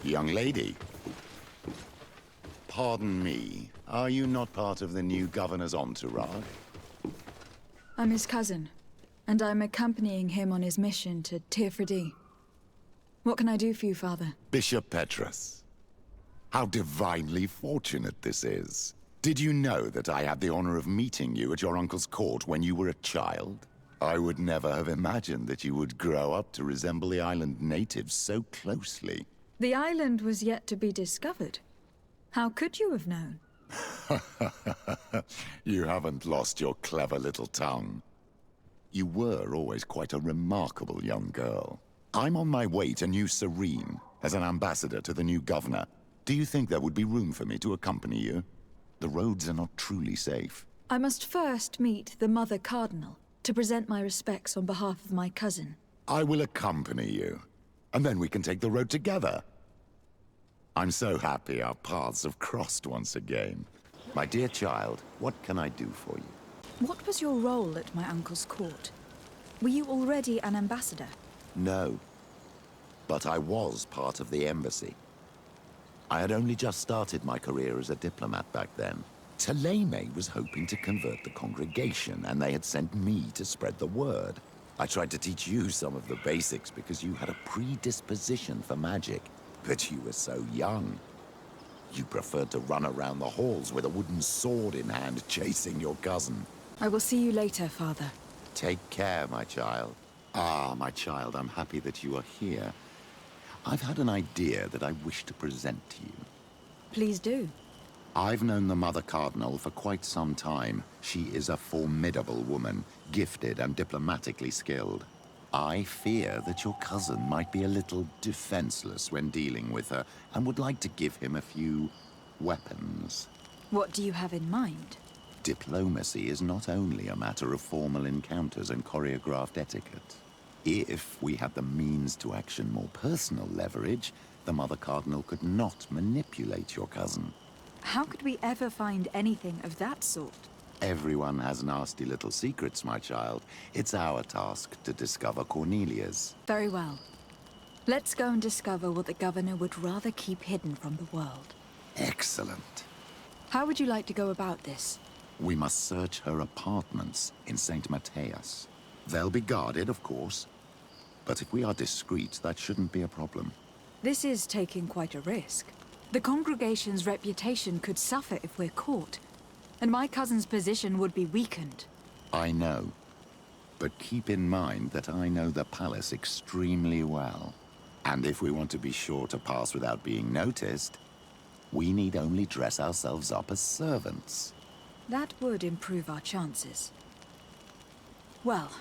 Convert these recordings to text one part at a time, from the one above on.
Young lady. Pardon me, are you not part of the new governor's entourage? I'm his cousin, and I'm accompanying him on his mission to Tirfredi. What can I do for you, Father? Bishop Petrus. How divinely fortunate this is. Did you know that I had the honor of meeting you at your uncle's court when you were a child? I would never have imagined that you would grow up to resemble the island natives so closely. The island was yet to be discovered. How could you have known? You haven't lost your clever little tongue. You were always quite a remarkable young girl. I'm on my way to New Serene as an ambassador to the new governor. Do you think there would be room for me to accompany you? The roads are not truly safe. I must first meet the Mother Cardinal to present my respects on behalf of my cousin. I will accompany you, and then we can take the road together. I'm so happy our paths have crossed once again. My dear child, what can I do for you? What was your role at my uncle's court? Were you already an ambassador? No, but I was part of the embassy. I had only just started my career as a diplomat back then. Taleme was hoping to convert the congregation, and they had sent me to spread the word. I tried to teach you some of the basics because you had a predisposition for magic, but you were so young. You preferred to run around the halls with a wooden sword in hand, chasing your cousin. I will see you later, Father. Take care, my child. Ah, my child, I'm happy that you are here. I've had an idea that I wish to present to you. Please do. I've known the Mother Cardinal for quite some time. She is a formidable woman, gifted and diplomatically skilled. I fear that your cousin might be a little defenseless when dealing with her, and would like to give him a few weapons. What do you have in mind? Diplomacy is not only a matter of formal encounters and choreographed etiquette. If we had the means to action more personal leverage, the Mother Cardinal could not manipulate your cousin. How could we ever find anything of that sort? Everyone has nasty little secrets, my child. It's our task to discover Cornelia's. Very well. Let's go and discover what the governor would rather keep hidden from the world. Excellent. How would you like to go about this? We must search her apartments in St. Matthias. They'll be guarded, of course. But if we are discreet, that shouldn't be a problem. This is taking quite a risk. The congregation's reputation could suffer if we're caught, and my cousin's position would be weakened. I know. But keep in mind that I know the palace extremely well. And if we want to be sure to pass without being noticed, we need only dress ourselves up as servants. That would improve our chances. Well,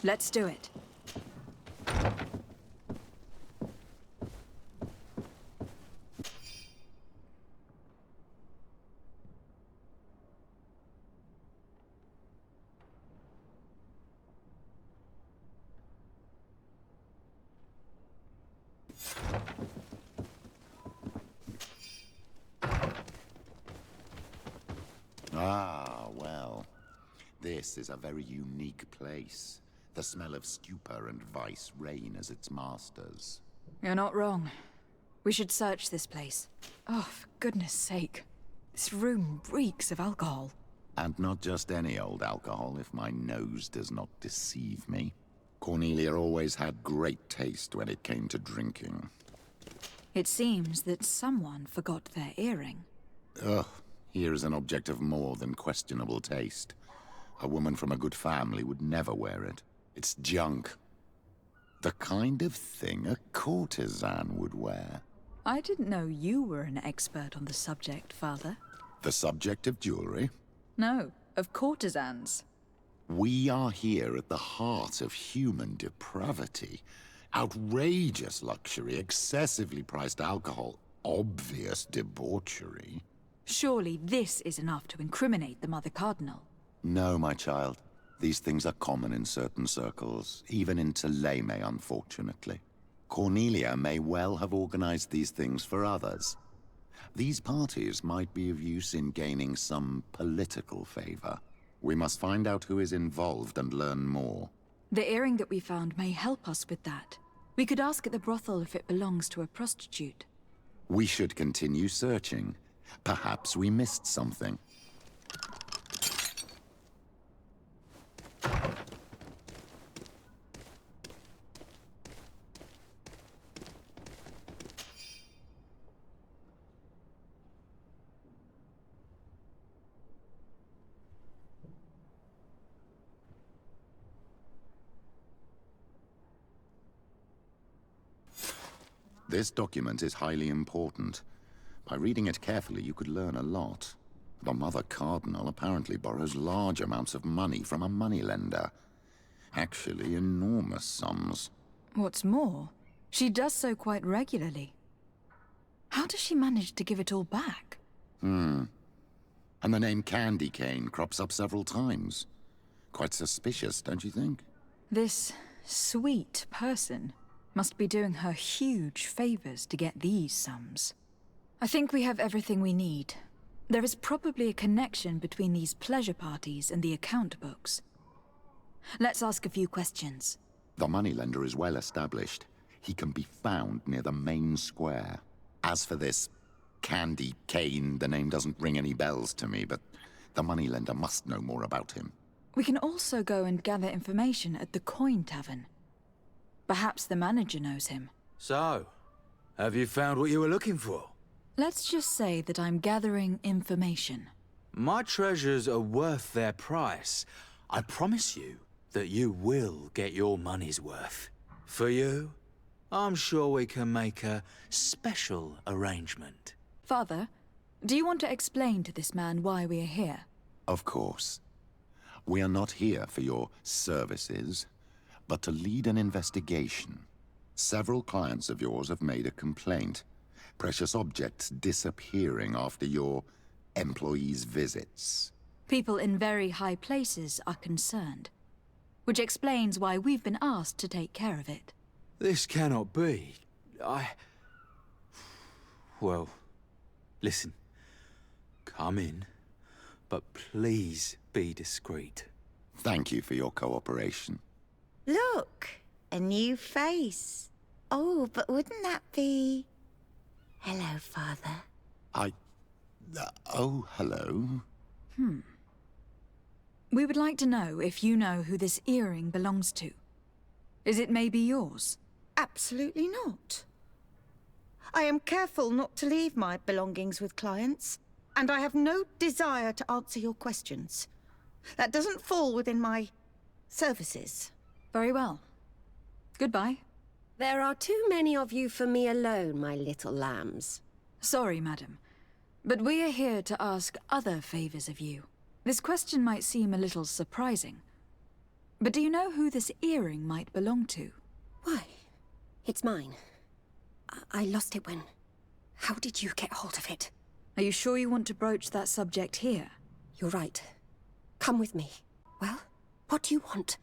let's do it. Ah, well. This is a very unique place. The smell of stupor and vice reign as its masters. You're not wrong. We should search this place. Oh, for goodness sake. This room reeks of alcohol. And not just any old alcohol, if my nose does not deceive me. Cornelia always had great taste when it came to drinking. It seems that someone forgot their earring. Ugh, here is an object of more than questionable taste. A woman from a good family would never wear it. It's junk. The kind of thing a courtesan would wear. I didn't know you were an expert on the subject, Father. The subject of jewelry? No, of courtesans. We are here at the heart of human depravity. Outrageous luxury, excessively priced alcohol, obvious debauchery. Surely this is enough to incriminate the Mother Cardinal. No, my child. These things are common in certain circles, even in Taleme, unfortunately. Cornelia may well have organized these things for others. These parties might be of use in gaining some political favor. We must find out who is involved and learn more. The earring that we found may help us with that. We could ask at the brothel if it belongs to a prostitute. We should continue searching. Perhaps we missed something. This document is highly important. By reading it carefully, you could learn a lot. The Mother Cardinal apparently borrows large amounts of money from a moneylender. Actually, enormous sums. What's more, she does so quite regularly. How does she manage to give it all back? And the name Candy Cane crops up several times. Quite suspicious, don't you think? This sweet person must be doing her huge favors to get these sums. I think we have everything we need. There is probably a connection between these pleasure parties and the account books. Let's ask a few questions. The moneylender is well established. He can be found near the main square. As for this Candy Cane, the name doesn't ring any bells to me, but the moneylender must know more about him. We can also go and gather information at the Coin Tavern. Perhaps the manager knows him. So, have you found what you were looking for? Let's just say that I'm gathering information. My treasures are worth their price. I promise you that you will get your money's worth. For you, I'm sure we can make a special arrangement. Father, do you want to explain to this man why we are here? Of course. We are not here for your services, but to lead an investigation. Several clients of yours have made a complaint. Precious objects disappearing after your employees' visits. People in very high places are concerned, which explains why we've been asked to take care of it. This cannot be. Well, listen. Come in, but please be discreet. Thank you for your cooperation. Look, a new face. Oh, but wouldn't that be... Hello, Father. Oh, hello. We would like to know if you know who this earring belongs to. Is it maybe yours? Absolutely not. I am careful not to leave my belongings with clients, and I have no desire to answer your questions. That doesn't fall within my services. Very well. Goodbye. There are too many of you for me alone, my little lambs. Sorry, madam, but we are here to ask other favors of you. This question might seem a little surprising, but do you know who this earring might belong to? Why? It's mine. I lost it when... How did you get hold of it? Are you sure you want to broach that subject here? You're right. Come with me. Well, what do you want?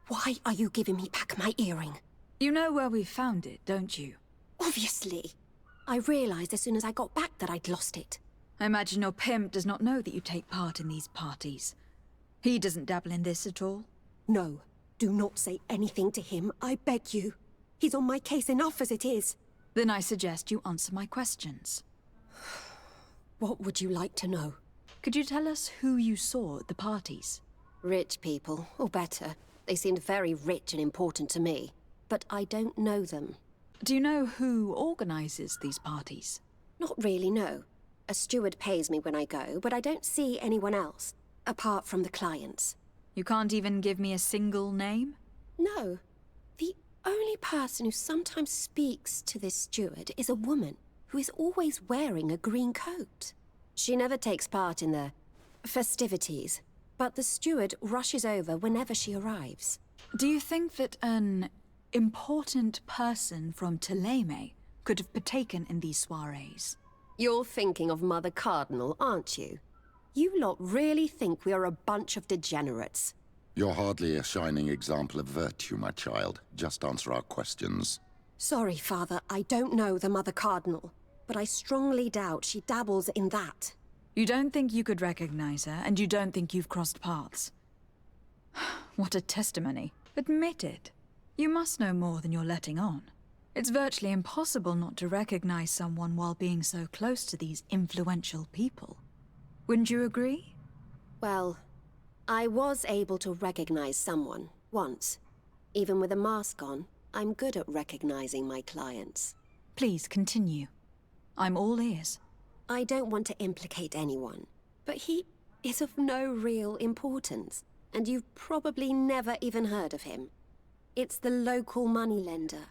Why are you giving me back my earring? You know where we found it, don't you? Obviously. I realized as soon as I got back that I'd lost it. I imagine your pimp does not know that you take part in these parties. He doesn't dabble in this at all? No. Do not say anything to him, I beg you. He's on my case enough as it is. Then I suggest you answer my questions. What would you like to know? Could you tell us who you saw at the parties? Rich people, or better. They seemed very rich and important to me. But I don't know them. Do you know who organizes these parties? Not really, no. A steward pays me when I go, but I don't see anyone else, apart from the clients. You can't even give me a single name? No. The only person who sometimes speaks to this steward is a woman who is always wearing a green coat. She never takes part in the festivities, but the steward rushes over whenever she arrives. Do you think that an important person from Thélème could have partaken in these soirees? You're thinking of Mother Cardinal, aren't you? You lot really think we are a bunch of degenerates. You're hardly a shining example of virtue, my child. Just answer our questions. Sorry, Father, I don't know the Mother Cardinal, but I strongly doubt she dabbles in that. You don't think you could recognize her, and you don't think you've crossed paths. What a testimony. Admit it. You must know more than you're letting on. It's virtually impossible not to recognize someone while being so close to these influential people. Wouldn't you agree? Well, I was able to recognize someone, once. Even with a mask on, I'm good at recognizing my clients. Please continue. I'm all ears. I don't want to implicate anyone, but he is of no real importance, and you've probably never even heard of him. It's the local moneylender.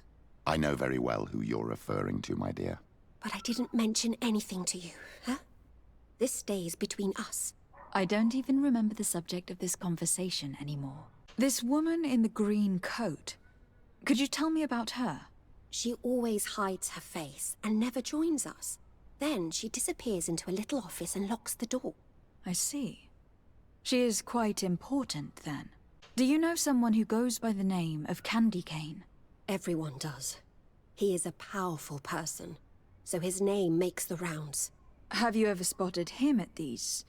I know very well who you're referring to, my dear. But I didn't mention anything to you, huh? This stays between us. I don't even remember the subject of this conversation anymore. This woman in the green coat. Could you tell me about her? She always hides her face and never joins us. Then she disappears into a little office and locks the door. I see. She is quite important, then. Do you know someone who goes by the name of Candy Cane? Everyone does. He is a powerful person, so his name makes the rounds. Have you ever spotted him at these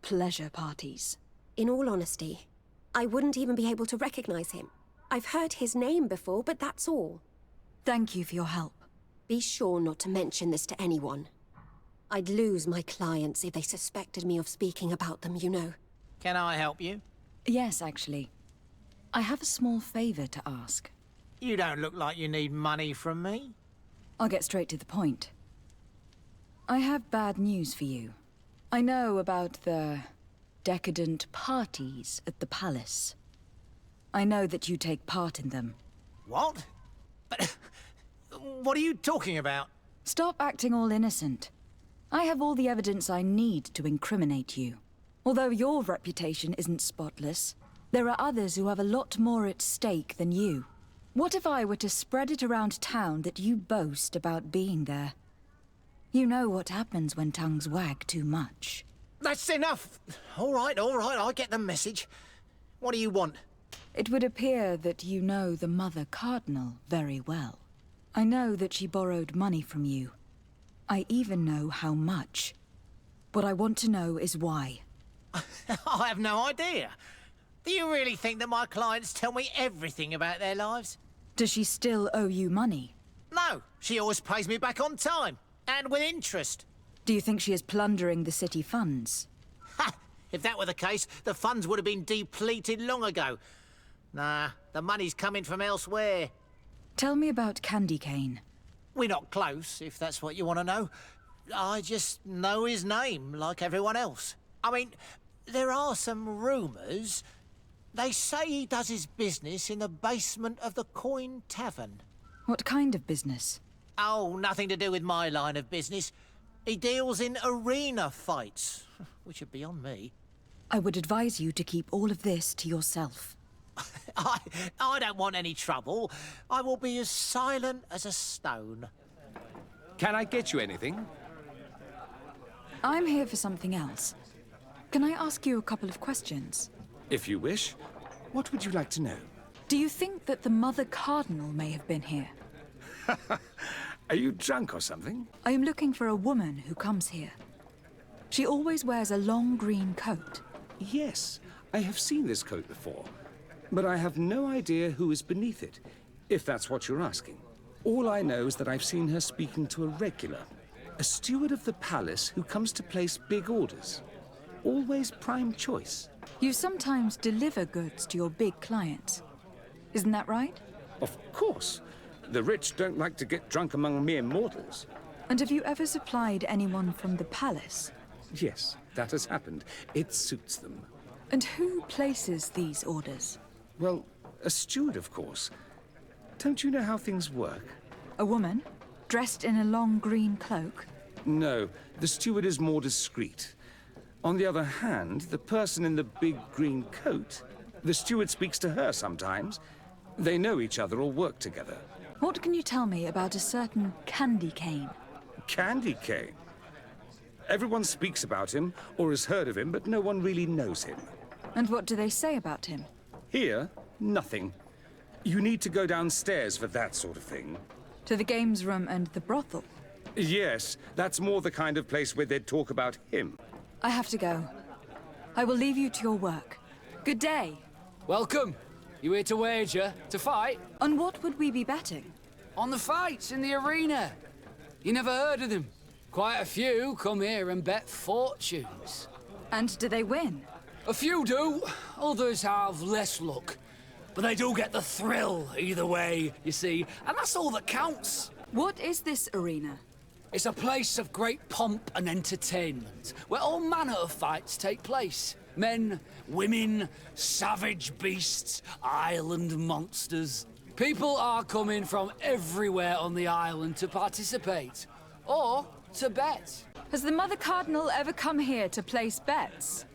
pleasure parties? In all honesty, I wouldn't even be able to recognize him. I've heard his name before, but that's all. Thank you for your help. Be sure not to mention this to anyone. I'd lose my clients if they suspected me of speaking about them, you know. Can I help you? Yes, actually. I have a small favor to ask. You don't look like you need money from me. I'll get straight to the point. I have bad news for you. I know about the decadent parties at the palace. I know that you take part in them. What? But what are you talking about? Stop acting all innocent. I have all the evidence I need to incriminate you. Although your reputation isn't spotless, there are others who have a lot more at stake than you. What if I were to spread it around town that you boast about being there? You know what happens when tongues wag too much. That's enough. All right, I get the message. What do you want? It would appear that you know the Mother Cardinal very well. I know that she borrowed money from you. I even know how much. What I want to know is why. I have no idea. Do you really think that my clients tell me everything about their lives? Does she still owe you money? No, she always pays me back on time, and with interest. Do you think she is plundering the city funds? Ha! If that were the case, the funds would have been depleted long ago. Nah, the money's coming from elsewhere. Tell me about Candy Cane. We're not close, if that's what you want to know. I just know his name, like everyone else. I mean, there are some rumours. They say he does his business in the basement of the Coin Tavern. What kind of business? Oh, nothing to do with my line of business. He deals in arena fights, which are beyond me. I would advise you to keep all of this to yourself. I don't want any trouble. I will be as silent as a stone. Can I get you anything? I'm here for something else. Can I ask you a couple of questions? If you wish. What would you like to know? Do you think that the Mother Cardinal may have been here? Are you drunk or something? I am looking for a woman who comes here. She always wears a long green coat. Yes, I have seen this coat before. But I have no idea who is beneath it, if that's what you're asking. All I know is that I've seen her speaking to a regular, a steward of the palace who comes to place big orders. Always prime choice. You sometimes deliver goods to your big clients. Isn't that right? Of course. The rich don't like to get drunk among mere mortals. And have you ever supplied anyone from the palace? Yes, that has happened. It suits them. And who places these orders? Well, a steward, of course. Don't you know how things work? A woman? Dressed in a long green cloak? No, the steward is more discreet. On the other hand, the person in the big green coat, the steward speaks to her sometimes. They know each other or work together. What can you tell me about a certain Candy Cane? Candy Cane? Everyone speaks about him or has heard of him, but no one really knows him. And what do they say about him? Here, nothing. You need to go downstairs for that sort of thing. To the games room and the brothel? Yes, that's more the kind of place where they'd talk about him. I have to go. I will leave you to your work. Good day. Welcome. You here to wager? To fight? On what would we be betting? On the fights in the arena. You never heard of them? Quite a few come here and bet fortunes. And do they win? A few do, others have less luck. But they do get the thrill either way, you see, and that's all that counts. What is this arena? It's a place of great pomp and entertainment, where all manner of fights take place. Men, women, savage beasts, island monsters. People are coming from everywhere on the island to participate, or to bet. Has the Mother Cardinal ever come here to place bets?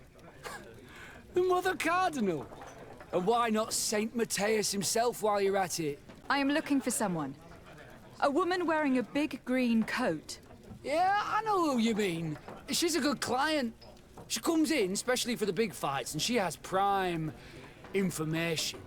The Mother Cardinal? And why not Saint Matthias himself while you're at it? I am looking for someone. A woman wearing a big green coat. Yeah, I know who you mean. She's a good client. She comes in, especially for the big fights, and she has prime information.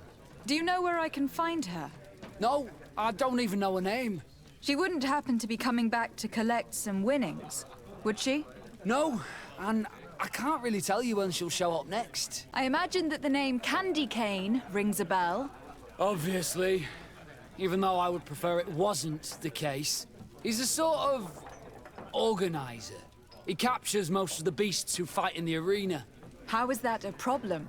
Do you know where I can find her? No, I don't even know her name. She wouldn't happen to be coming back to collect some winnings, would she? No, and I can't really tell you when she'll show up next. I imagine that the name Candy Cane rings a bell. Obviously. Even though I would prefer it wasn't the case. He's a sort of organizer. He captures most of the beasts who fight in the arena. How is that a problem?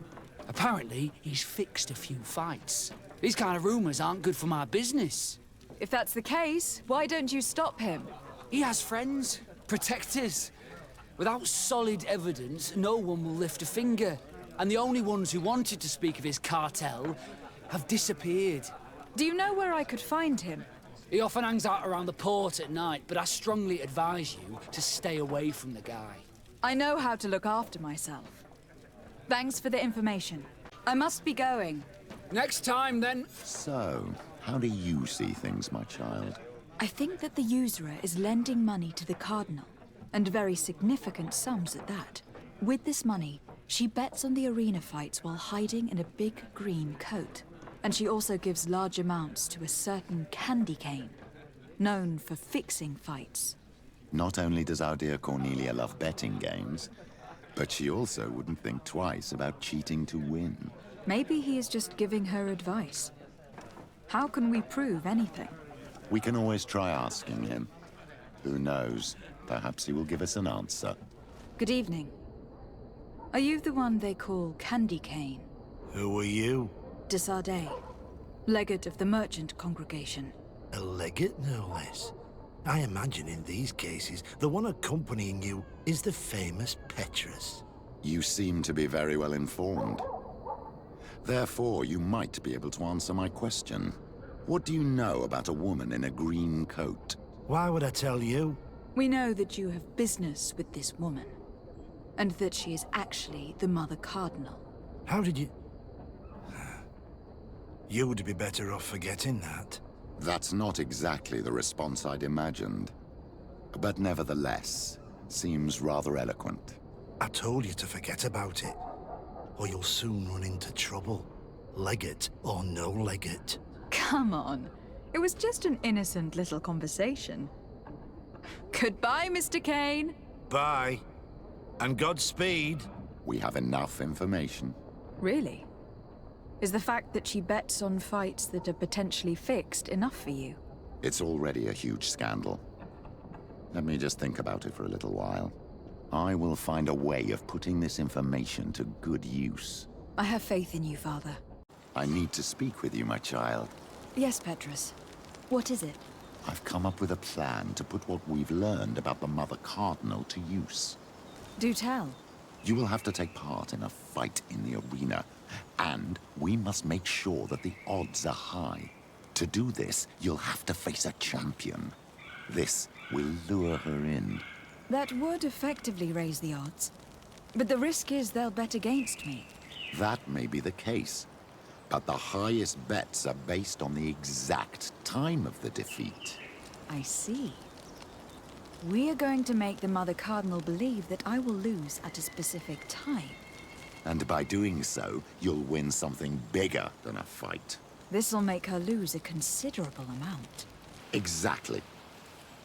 Apparently, he's fixed a few fights. These kind of rumors aren't good for my business. If that's the case, why don't you stop him? He has friends, protectors. Without solid evidence, no one will lift a finger. And the only ones who wanted to speak of his cartel have disappeared. Do you know where I could find him? He often hangs out around the port at night, but I strongly advise you to stay away from the guy. I know how to look after myself. Thanks for the information. I must be going. Next time, then. So, how do you see things, my child? I think that the usurer is lending money to the Cardinal, and very significant sums at that. With this money, she bets on the arena fights while hiding in a big green coat. And she also gives large amounts to a certain Candy Cane, known for fixing fights. Not only does our dear Cornelia love betting games, but she also wouldn't think twice about cheating to win. Maybe he is just giving her advice. How can we prove anything? We can always try asking him. Who knows? Perhaps he will give us an answer. Good evening. Are you the one they call Candy Cane? Who are you? De Sardet, legate of the merchant congregation. A legate, no less. I imagine in these cases, the one accompanying you is the famous Petrus. You seem to be very well informed. Therefore, you might be able to answer my question. What do you know about a woman in a green coat? Why would I tell you? We know that you have business with this woman, and that she is actually the Mother Cardinal. How did you... You would be better off forgetting that. That's not exactly the response I'd imagined. But nevertheless, seems rather eloquent. I told you to forget about it, or you'll soon run into trouble. Legate or no legate. Come on. It was just an innocent little conversation. Goodbye, Mr. Kane. Bye. And Godspeed. We have enough information. Really? Is the fact that she bets on fights that are potentially fixed enough for you? It's already a huge scandal. Let me just think about it for a little while. I will find a way of putting this information to good use. I have faith in you, Father. I need to speak with you, my child. Yes, Petrus. What is it? I've come up with a plan to put what we've learned about the Mother Cardinal to use. Do tell. You will have to take part in a fight in the arena, and we must make sure that the odds are high. To do this, you'll have to face a champion. This will lure her in. That would effectively raise the odds. But the risk is they'll bet against me. That may be the case, but the highest bets are based on the exact time of the defeat. I see. We are going to make the Mother Cardinal believe that I will lose at a specific time. And by doing so, you'll win something bigger than a fight. This'll make her lose a considerable amount. Exactly.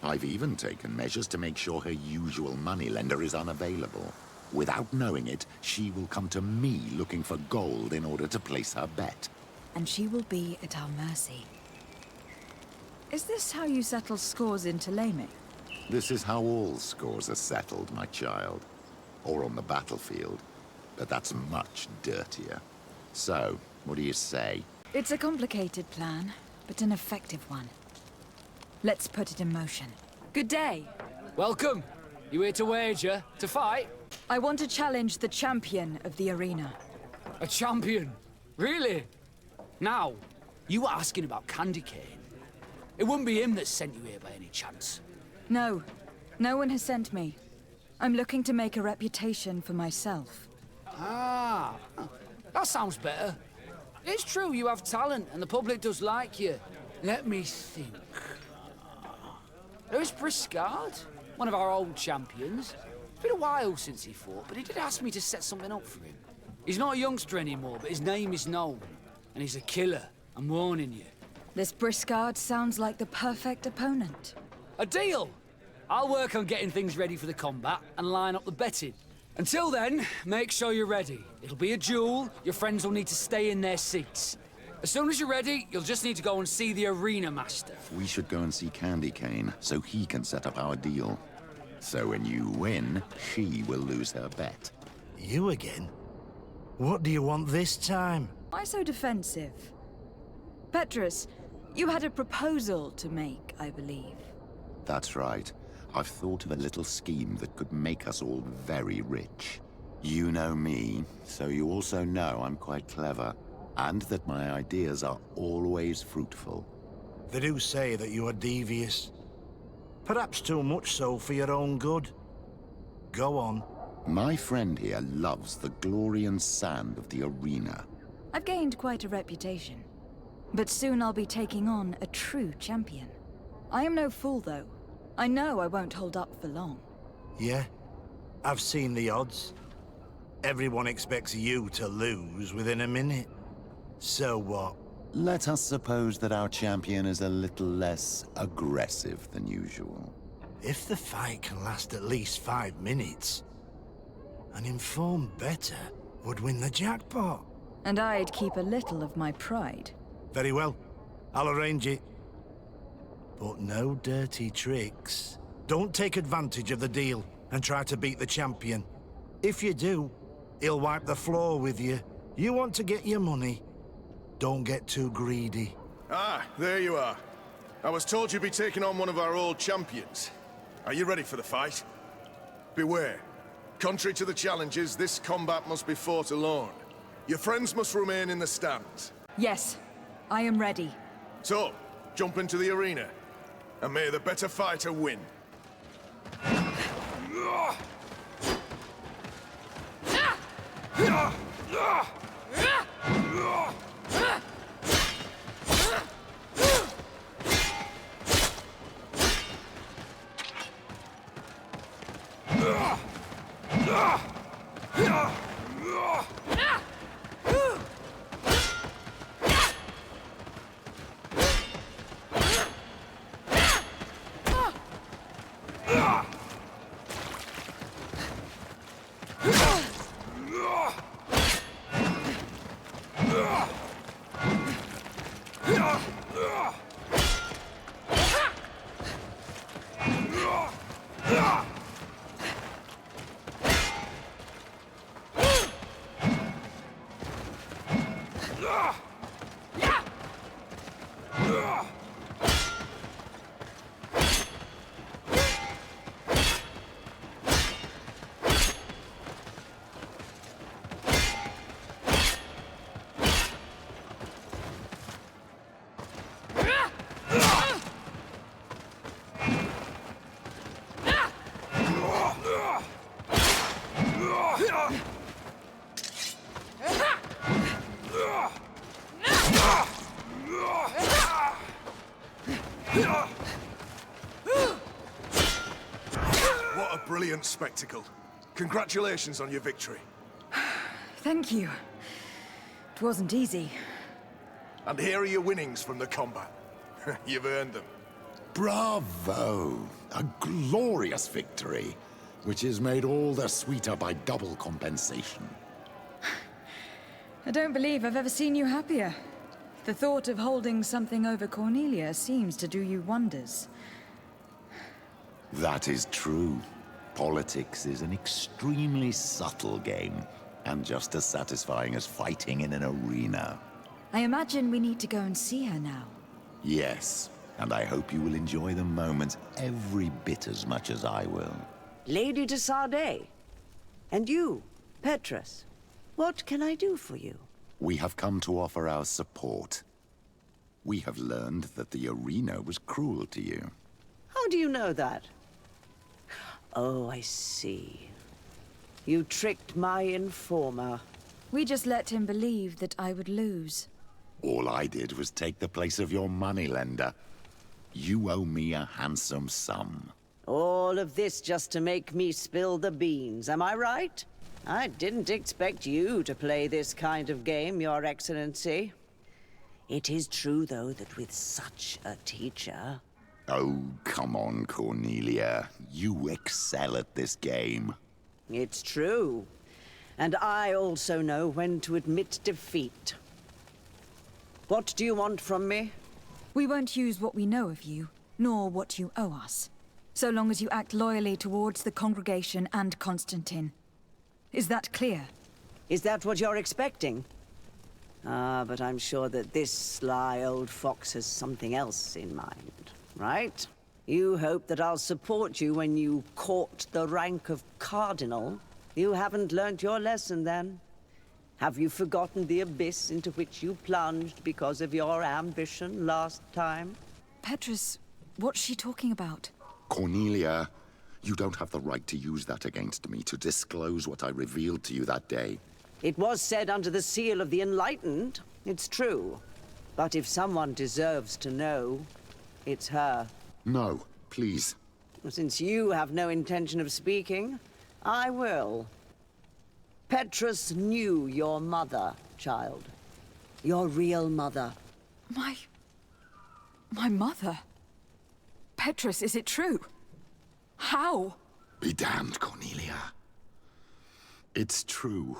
I've even taken measures to make sure her usual moneylender is unavailable. Without knowing it, she will come to me looking for gold in order to place her bet. And she will be at our mercy. Is this how you settle scores in Thélème? This is how all scores are settled, my child. Or on the battlefield. But that's much dirtier. So, what do you say? It's a complicated plan, but an effective one. Let's put it in motion. Good day. Welcome. You here to wager? To fight? I want to challenge the champion of the arena. A champion? Really? Now, you were asking about Candy Cane. It wouldn't be him that sent you here by any chance. No. No one has sent me. I'm looking to make a reputation for myself. Ah, that sounds better. It's true you have talent and the public does like you. Let me think. There is Briscard, one of our old champions. It's been a while since he fought, but he did ask me to set something up for him. He's not a youngster anymore, but his name is known. And he's a killer, I'm warning you. This Briscard sounds like the perfect opponent. A deal! I'll work on getting things ready for the combat and line up the betting. Until then, make sure you're ready. It'll be a duel, your friends will need to stay in their seats. As soon as you're ready, you'll just need to go and see the arena master. We should go and see Candy Cane, so he can set up our deal. So when you win, she will lose her bet. You again? What do you want this time? Why so defensive? Petrus, you had a proposal to make, I believe. That's right. I've thought of a little scheme that could make us all very rich. You know me, so you also know I'm quite clever, and that my ideas are always fruitful. They do say that you are devious. Perhaps too much so for your own good. Go on. My friend here loves the glory and sand of the arena. I've gained quite a reputation. But soon I'll be taking on a true champion. I am no fool, though. I know I won't hold up for long. Yeah, I've seen the odds. Everyone expects you to lose within a minute. So what? Let us suppose that our champion is a little less aggressive than usual. If the fight can last at least 5 minutes, an informed bettor would win the jackpot. And I'd keep a little of my pride. Very well. I'll arrange it. But no dirty tricks. Don't take advantage of the deal and try to beat the champion. If you do, he'll wipe the floor with you. You want to get your money. Don't get too greedy. Ah, there you are. I was told you'd be taking on one of our old champions. Are you ready for the fight? Beware. Contrary to the challenges, this combat must be fought alone. Your friends must remain in the stands. Yes, I am ready. So, jump into the arena, and may the better fighter win. What a brilliant spectacle. Congratulations on your victory. Thank you. It wasn't easy. And here are your winnings from the combat. You've earned them. Bravo! A glorious victory, which is made all the sweeter by double compensation. I don't believe I've ever seen you happier. The thought of holding something over Cornelia seems to do you wonders. That is true. Politics is an extremely subtle game, and just as satisfying as fighting in an arena. I imagine we need to go and see her now. Yes, and I hope you will enjoy the moment every bit as much as I will. Lady de Sade. And you, Petrus. What can I do for you? We have come to offer our support. We have learned that the arena was cruel to you. How do you know that? Oh, I see. You tricked my informer. We just let him believe that I would lose. All I did was take the place of your moneylender. You owe me a handsome sum. All of this just to make me spill the beans, am I right? I didn't expect you to play this kind of game, Your Excellency. It is true, though, that with such a teacher... Oh, come on, Cornelia. You excel at this game. It's true. And I also know when to admit defeat. What do you want from me? We won't use what we know of you, nor what you owe us, so long as you act loyally towards the congregation and Constantine. Is that clear? Is that what you're expecting? Ah, but I'm sure that this sly old fox has something else in mind, right? You hope that I'll support you when you court the rank of Cardinal. You haven't learnt your lesson, then. Have you forgotten the abyss into which you plunged because of your ambition last time? Petrus, what's she talking about? Cornelia, you don't have the right to use that against me, to disclose what I revealed to you that day. It was said under the seal of the Enlightened. It's true. But if someone deserves to know, it's her. No, please. Since you have no intention of speaking, I will. Petrus knew your mother, child. Your real mother. My mother? Petrus, is it true? How? Be damned, Cornelia. It's true.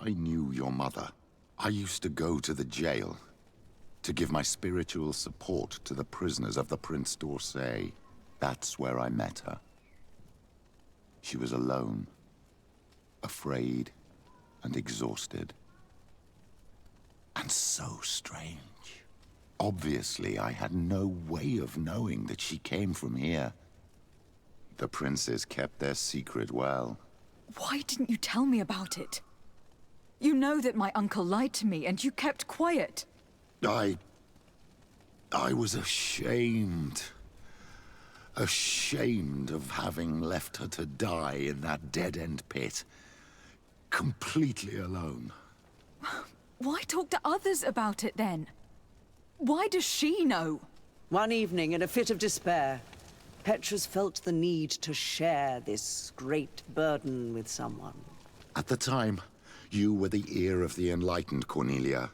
I knew your mother. I used to go to the jail to give my spiritual support to the prisoners of the Prince d'Orsay. That's where I met her. She was alone, afraid, and exhausted. And so strange. Obviously, I had no way of knowing that she came from here. The princes kept their secret well. Why didn't you tell me about it? You know that my uncle lied to me, and you kept quiet. I was ashamed. Ashamed of having left her to die in that dead-end pit. Completely alone. Why talk to others about it, then? Why does she know? One evening, in a fit of despair, Petrus felt the need to share this great burden with someone. At the time, you were the ear of the enlightened, Cornelia.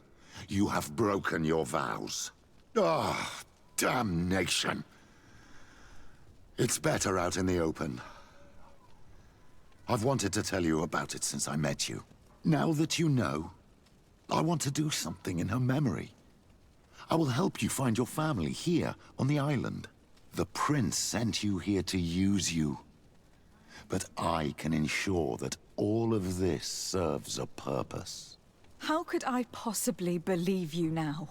You have broken your vows. Ah, damnation. It's better out in the open. I've wanted to tell you about it since I met you. Now that you know, I want to do something in her memory. I will help you find your family here on the island. The prince sent you here to use you. But I can ensure that all of this serves a purpose. How could I possibly believe you now?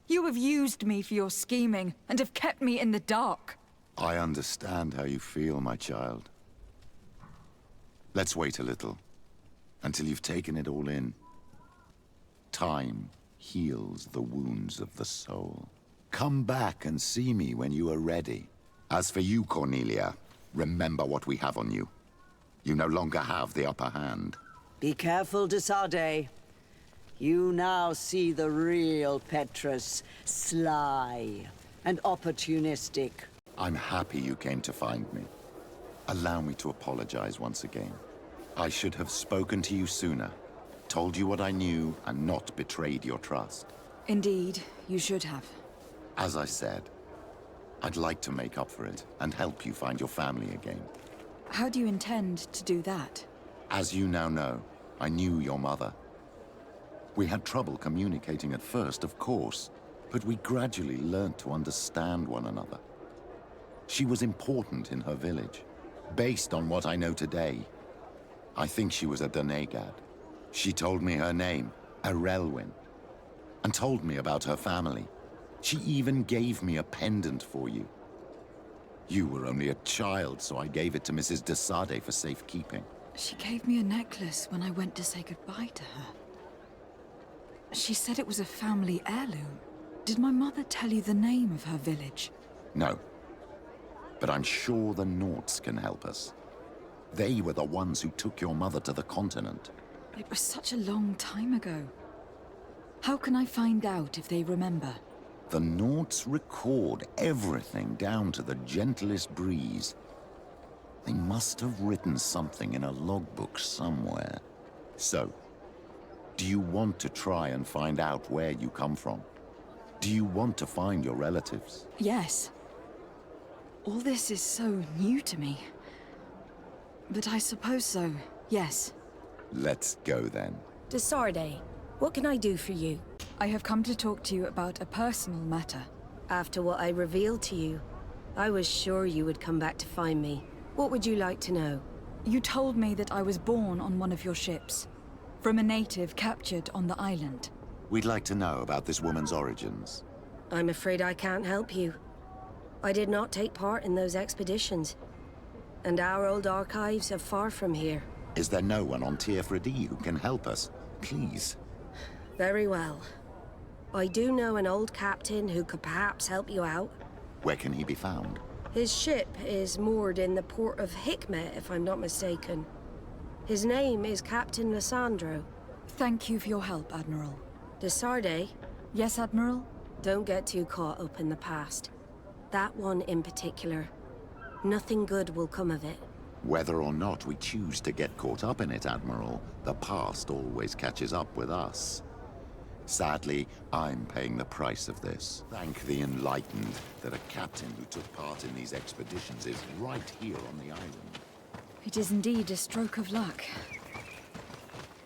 You have used me for your scheming and have kept me in the dark. I understand how you feel, my child. Let's wait a little, until you've taken it all in. Time heals the wounds of the soul. Come back and see me when you are ready. As for you, Cornelia, remember what we have on you. You no longer have the upper hand. Be careful, de Sade. You now see the real Petrus, sly and opportunistic. I'm happy you came to find me. Allow me to apologize once again. I should have spoken to you sooner, told you what I knew, and not betrayed your trust. Indeed, you should have. As I said, I'd like to make up for it and help you find your family again. How do you intend to do that? As you now know, I knew your mother. We had trouble communicating at first, of course, but we gradually learned to understand one another. She was important in her village. Based on what I know today, I think she was a Donegad. She told me her name, Arelwyn, and told me about her family. She even gave me a pendant for you. You were only a child, so I gave it to Mrs. de Sade for safekeeping. She gave me a necklace when I went to say goodbye to her. She said it was a family heirloom. Did my mother tell you the name of her village? No. But I'm sure the Nauts can help us. They were the ones who took your mother to the continent. It was such a long time ago. How can I find out if they remember? The Nauts record everything down to the gentlest breeze. They must have written something in a logbook somewhere. So, do you want to try and find out where you come from? Do you want to find your relatives? Yes. All this is so new to me. But I suppose so, yes. Let's go then. De Sade, what can I do for you? I have come to talk to you about a personal matter. After what I revealed to you, I was sure you would come back to find me. What would you like to know? You told me that I was born on one of your ships, from a native captured on the island. We'd like to know about this woman's origins. I'm afraid I can't help you. I did not take part in those expeditions, and our old archives are far from here. Is there no one on Tier 3D who can help us? Please. Very well. I do know an old captain who could perhaps help you out. Where can he be found? His ship is moored in the port of Hikmet, if I'm not mistaken. His name is Captain Lissandro. Thank you for your help, Admiral. De Sade? Yes, Admiral? Don't get too caught up in the past. That one in particular. Nothing good will come of it. Whether or not we choose to get caught up in it, Admiral, the past always catches up with us. Sadly, I'm paying the price of this. Thank the enlightened that a captain who took part in these expeditions is right here on the island. It is indeed a stroke of luck.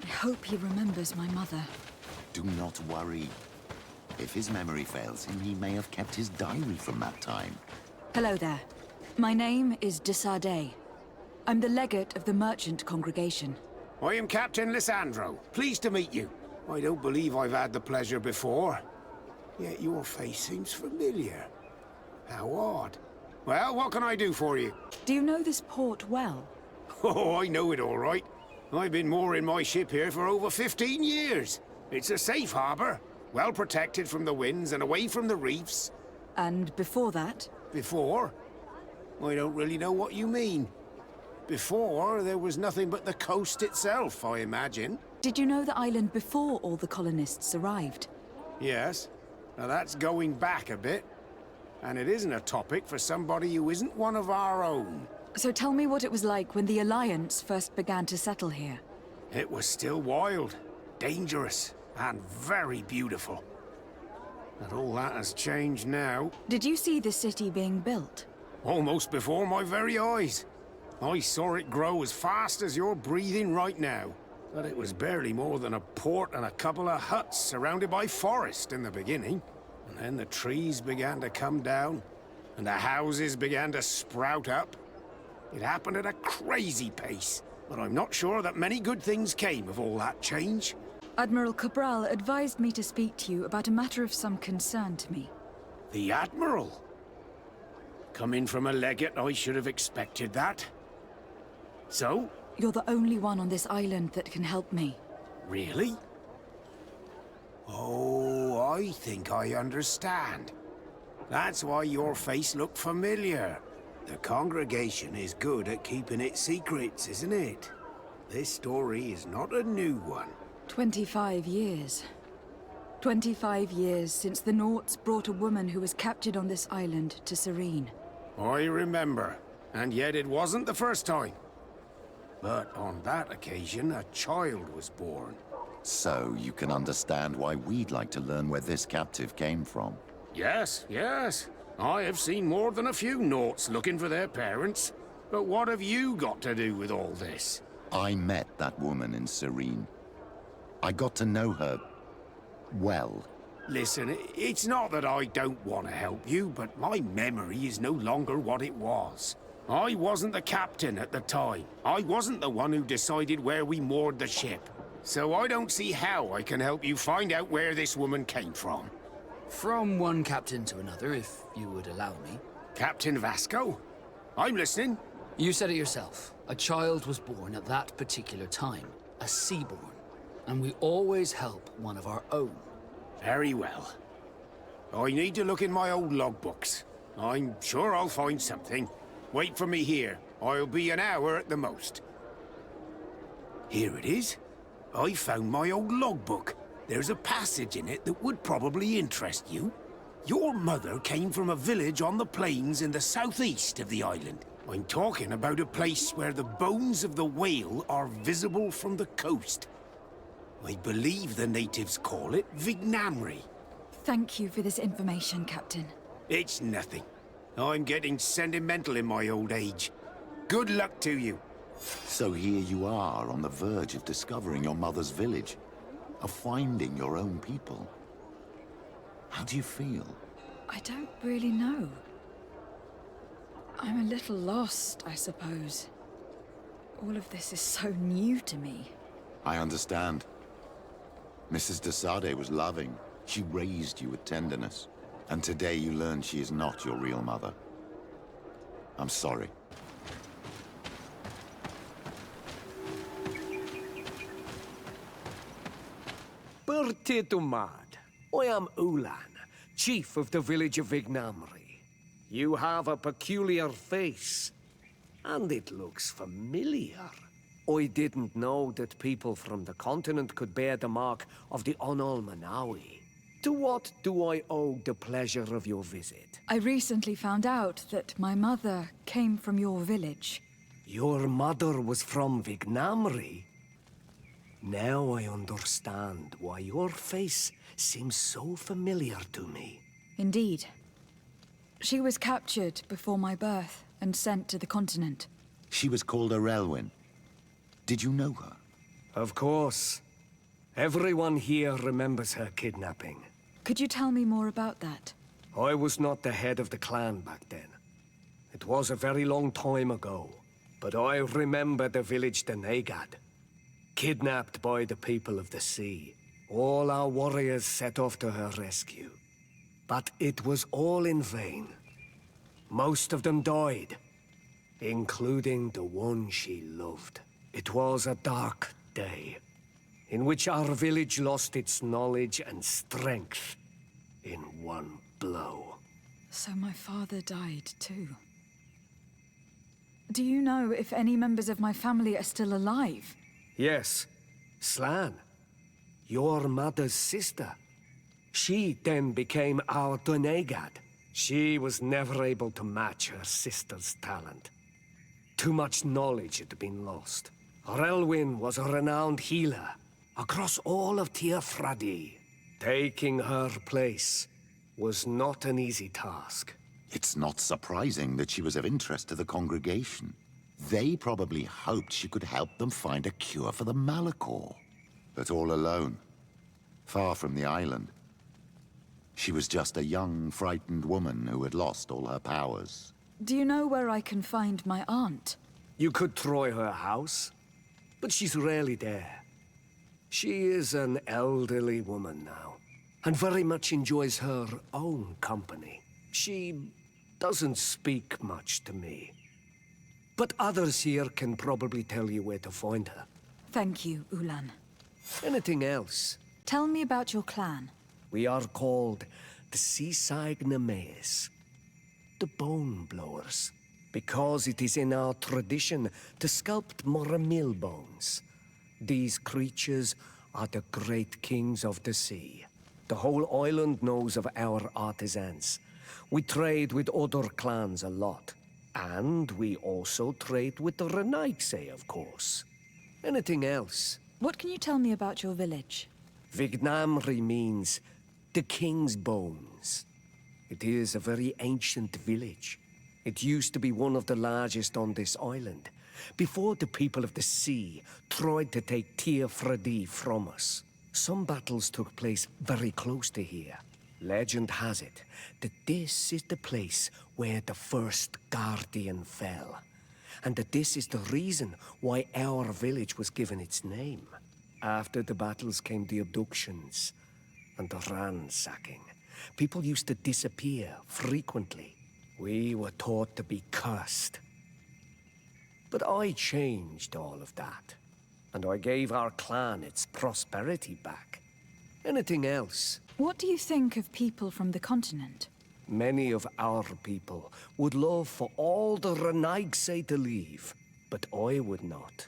I hope he remembers my mother. Do not worry. If his memory fails him, he may have kept his diary from that time. Hello there. My name is de Sade. I'm the legate of the merchant congregation. I am Captain Lissandro. Pleased to meet you. I don't believe I've had the pleasure before. Yet your face seems familiar. How odd. Well, what can I do for you? Do you know this port well? Oh, I know it all right. I've been mooring my ship here for over 15 years. It's a safe harbor, well protected from the winds and away from the reefs. And before that? Before? I don't really know what you mean. Before, there was nothing but the coast itself, I imagine. Did you know the island before all the colonists arrived? Yes. Now that's going back a bit. And it isn't a topic for somebody who isn't one of our own. So tell me what it was like when the Alliance first began to settle here. It was still wild, dangerous, and very beautiful. And all that has changed now. Did you see the city being built? Almost before my very eyes. I saw it grow as fast as you're breathing right now. But it was barely more than a port and a couple of huts surrounded by forest in the beginning. And then the trees began to come down, and the houses began to sprout up. It happened at a crazy pace, but I'm not sure that many good things came of all that change. Admiral Cabral advised me to speak to you about a matter of some concern to me. The Admiral? Coming from a legate, I should have expected that. So? You're the only one on this island that can help me. Really? Oh, I think I understand. That's why your face looked familiar. The congregation is good at keeping its secrets, isn't it? This story is not a new one. 25 years. 25 years since the Nauts brought a woman who was captured on this island to Serene. I remember, and yet it wasn't the first time. But on that occasion, a child was born. So you can understand why we'd like to learn where this captive came from. Yes, yes. I have seen more than a few Nauts looking for their parents. But what have you got to do with all this? I met that woman in Serene. I got to know her well. Listen, it's not that I don't want to help you, but my memory is no longer what it was. I wasn't the captain at the time. I wasn't the one who decided where we moored the ship. So I don't see how I can help you find out where this woman came from. From one captain to another, if you would allow me. Captain Vasco? I'm listening. You said it yourself. A child was born at that particular time. A seaborn. And we always help one of our own. Very well. I need to look in my old logbooks. I'm sure I'll find something. Wait for me here. I'll be an hour at the most. Here it is. I found my old logbook. There's a passage in it that would probably interest you. Your mother came from a village on the plains in the southeast of the island. I'm talking about a place where the bones of the whale are visible from the coast. I believe the natives call it Vignamri. Thank you for this information, Captain. It's nothing. I'm getting sentimental in my old age. Good luck to you. So here you are on the verge of discovering your mother's village, of finding your own people. How do you feel? I don't really know. I'm a little lost, I suppose. All of this is so new to me. I understand. Mrs. de Sade was loving. She raised you with tenderness. And today you learn she is not your real mother. I'm sorry. Bertie Dumad. I am Ulan, chief of the village of Vignamri. You have a peculiar face, and it looks familiar. I didn't know that people from the continent could bear the mark of the Onol Manawi. To what do I owe the pleasure of your visit? I recently found out that my mother came from your village. Your mother was from Vignamri? Now I understand why your face seems so familiar to me. Indeed. She was captured before my birth and sent to the continent. She was called Arelwyn. Did you know her? Of course. Everyone here remembers her kidnapping. Could you tell me more about that? I was not the head of the clan back then. It was a very long time ago. But I remember the village Denegad. Kidnapped by the people of the sea. All our warriors set off to her rescue. But it was all in vain. Most of them died, including the one she loved. It was a dark day, in which our village lost its knowledge and strength in one blow. So my father died too. Do you know if any members of my family are still alive? Yes, Slan, your mother's sister. She then became our Donegad. She was never able to match her sister's talent. Too much knowledge had been lost. Relwyn was a renowned healer across all of Tiafradi. Taking her place was not an easy task. It's not surprising that she was of interest to the congregation. They probably hoped she could help them find a cure for the Malachor. But all alone, far from the island. She was just a young, frightened woman who had lost all her powers. Do you know where I can find my aunt? You could try her house, but she's rarely there. She is an elderly woman now, and very much enjoys her own company. She doesn't speak much to me. But others here can probably tell you where to find her. Thank you, Ulan. Anything else? Tell me about your clan. We are called the Seaside Nemeis, the Bone Blowers, because it is in our tradition to sculpt Moramil bones. These creatures are the great kings of the sea. The whole island knows of our artisans. We trade with other clans a lot. And we also trade with the Renaigse, of course. Anything else? What can you tell me about your village? Vignamri means the king's bones. It is a very ancient village. It used to be one of the largest on this island, before the people of the sea tried to take Tiafradi from us. Some battles took place very close to here. Legend has it that this is the place where the first Guardian fell. And that this is the reason why our village was given its name. After the battles came the abductions and the ransacking. People used to disappear frequently. We were taught to be cursed. But I changed all of that. And I gave our clan its prosperity back. Anything else? What do you think of people from the continent? Many of our people would love for all the Renaigse to leave, but I would not.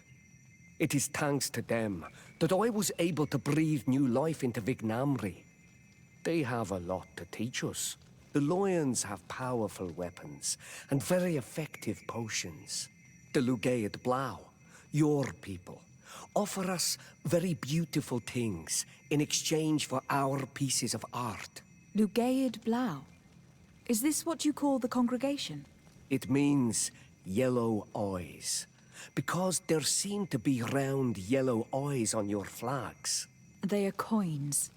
It is thanks to them that I was able to breathe new life into Vignamri. They have a lot to teach us. The Lions have powerful weapons and very effective potions. The Lugaid Blau, your people, offer us very beautiful things in exchange for our pieces of art. Lugaid Blau? Is this what you call the congregation? It means yellow eyes, because there seem to be round yellow eyes on your flags. They are coins.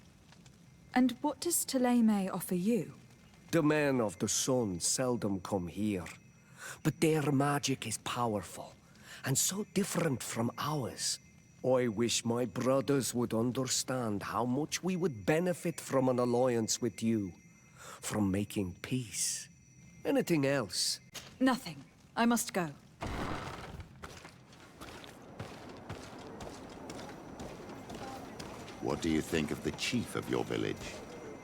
And what does Thélème offer you? The men of the sun seldom come here, but their magic is powerful, and so different from ours. I wish my brothers would understand how much we would benefit from an alliance with you. From making peace. Anything else? Nothing. I must go. What do you think of the chief of your village?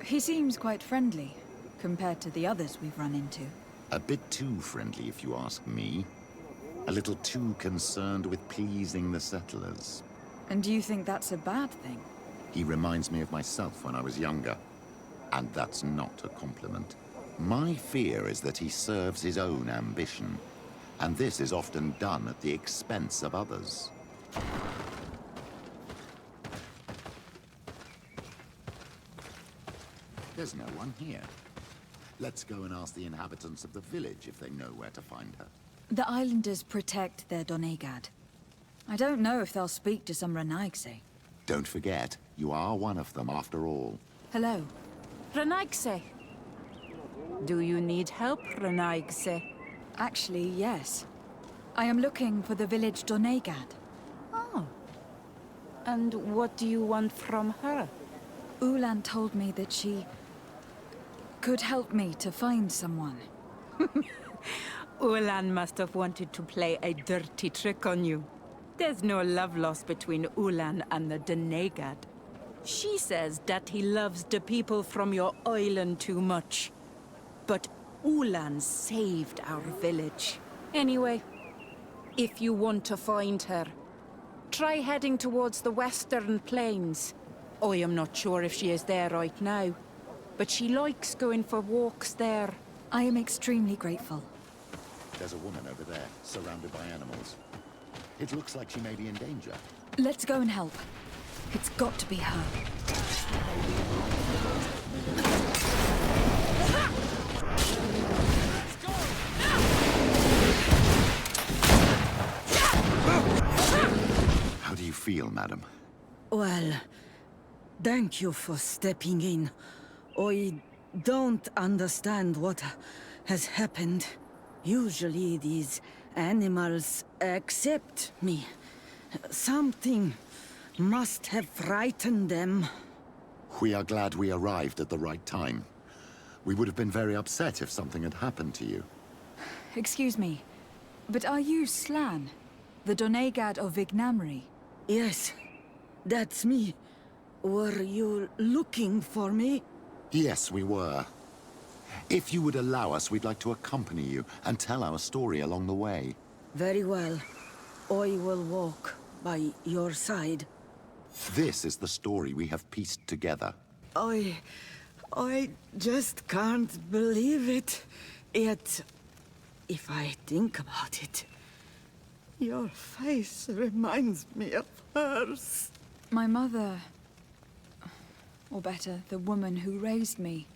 He seems quite friendly, compared to the others we've run into. A bit too friendly, if you ask me. A little too concerned with pleasing the settlers. And do you think that's a bad thing? He reminds me of myself when I was younger. And that's not a compliment. My fear is that he serves his own ambition, and this is often done at the expense of others. There's no one here. Let's go and ask the inhabitants of the village if they know where to find her. The islanders protect their Donegad. I don't know if they'll speak to some Renaigse. Don't forget, you are one of them after all. Hello. Renaigse. Do you need help, Renaigse? Actually, yes. I am looking for the village Donegad. Oh. And what do you want from her? Ulan told me that she could help me to find someone. Ulan must have wanted to play a dirty trick on you. There's no love lost between Ulan and the Donegad. She says that he loves the people from your island too much. But Ulan saved our village. Anyway, if you want to find her, try heading towards the western plains. I am not sure if she is there right now, but she likes going for walks there. I am extremely grateful. There's a woman over there, surrounded by animals. It looks like she may be in danger. Let's go and help. It's got to be her. How do you feel, madam? Well, thank you for stepping in. I don't understand what has happened. Usually these animals accept me. Something must have frightened them. We are glad we arrived at the right time. We would have been very upset if something had happened to you. Excuse me, but are you Slan? The Donegad of Vignamri? Yes, that's me. Were you looking for me? Yes, we were. If you would allow us, we'd like to accompany you and tell our story along the way. Very well. I will walk by your side. This is the story we have pieced together. I just can't believe it. Yet, if I think about it, your face reminds me of hers. My mother, or better, the woman who raised me,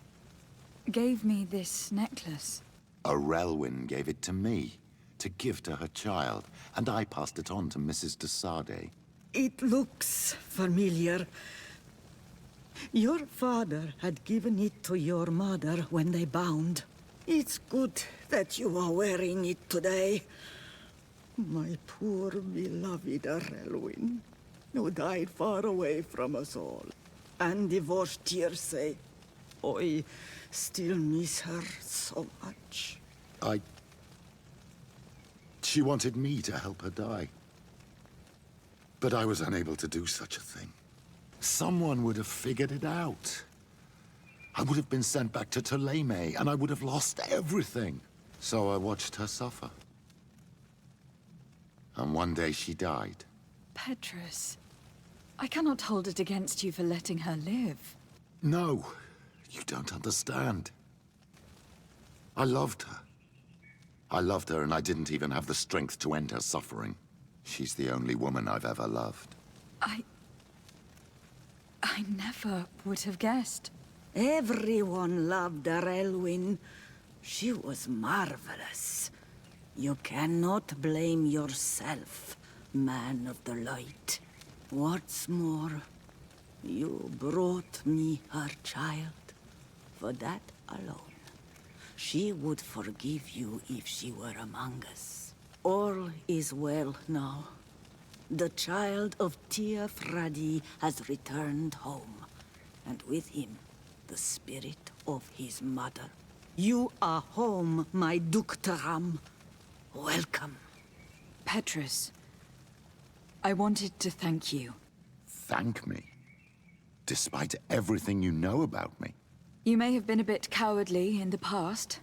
gave me this necklace. A Relwyn gave it to me, to give to her child, and I passed it on to Mrs. de Sade. It looks familiar. Your father had given it to your mother when they bound. It's good that you are wearing it today. My poor beloved Arelwyn, who died far away from us all, and divorced Tirce. I still miss her so much. She wanted me to help her die. But I was unable to do such a thing. Someone would have figured it out. I would have been sent back to Ptolemy, and I would have lost everything. So I watched her suffer. And one day she died. Petrus, I cannot hold it against you for letting her live. No, you don't understand. I loved her. I loved her, and I didn't even have the strength to end her suffering. She's the only woman I've ever loved. I never would have guessed. Everyone loved Arelwyn. She was marvelous. You cannot blame yourself, man of the light. What's more, you brought me her child. For that alone, she would forgive you if she were among us. All is well now. The child of Tia Fradi has returned home, and with him, the spirit of his mother. You are home, my Duktaram. Welcome. Petrus, I wanted to thank you. Thank me? Despite everything you know about me? You may have been a bit cowardly in the past,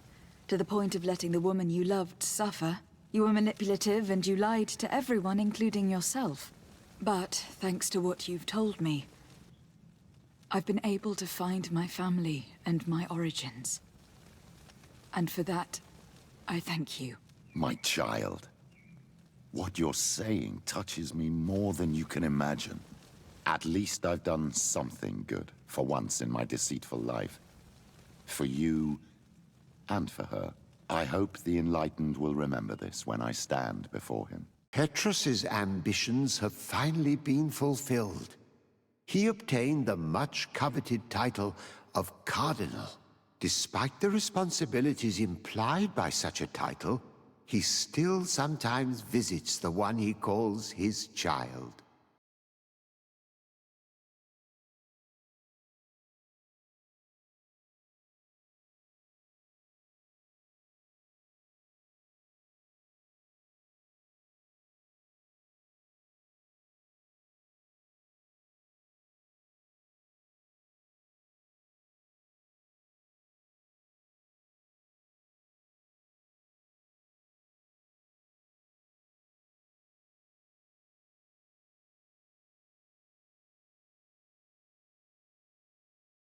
to the point of letting the woman you loved suffer. You were manipulative and you lied to everyone, including yourself. But thanks to what you've told me, I've been able to find my family and my origins. And for that, I thank you. My child. What you're saying touches me more than you can imagine. At least I've done something good, for once in my deceitful life. For you, and for her. I hope the Enlightened will remember this when I stand before him. Petrus's ambitions have finally been fulfilled. He obtained the much-coveted title of Cardinal. Despite the responsibilities implied by such a title, he still sometimes visits the one he calls his child.